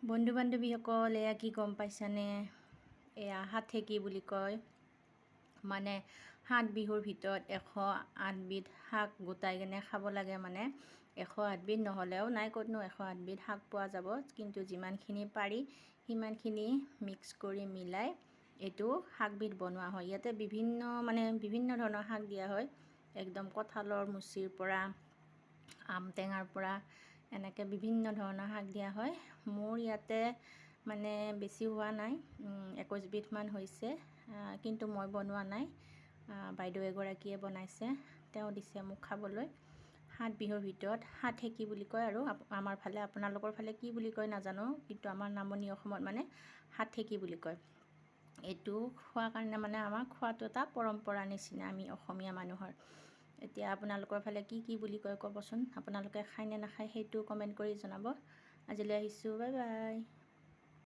বন্ধু বান্ধৱীসকল এয়া কি গম পাইছানে? এয়া হাতঠেকি বুলি কয়। মানে 7 বিহুৰ ভিতৰত 108 বিধ শাক গোটাই কেনে খাব লাগে। মানে 108 বিধ নহ'লেও নাই, ক'তনো 108 বিধ শাক পোৱা যাব, কিন্তু যিমানখিনি পাৰি সিমানখিনি মিক্স কৰি মিলাই এইটো শাকবিধ বনোৱা হয়। ইয়াতে বিভিন্ন ধৰণৰ শাক দিয়া হয়, একদম কঁঠালৰ মুচিৰ পৰা আম টেঙাৰ পৰা এনেকৈ বিভিন্ন ধৰণৰ শাক দিয়া হয়। মোৰ ইয়াতে মানে বেছি হোৱা নাই, 21 বিধমান হৈছে, কিন্তু মই বনোৱা নাই। বাইদেউ এগৰাকীয়ে বনাইছে, তেওঁ দিছে মোক খাবলৈ। 7 বিহুৰ ভিতৰত হাতঠেকি বুলি কয়, আৰু আমাৰ ফালে, আপোনালোকৰ ফালে কি বুলি কয় নাজানো, কিন্তু আমাৰ নামনি অসমত মানে হাতঠেকি বুলি কয়। এইটো খোৱাৰ কাৰণে মানে আমাৰ খোৱাটো এটা পৰম্পৰা নিচিনা আমি অসমীয়া মানুহৰ। এতিয়া আপোনালোকৰ ফালে কি বুলি কয় ক'বচোন, আপোনালোকে খায় নে নাখায় সেইটো কমেণ্ট কৰি জনাব। আজিলৈ আহিছোঁ, বাই বাই।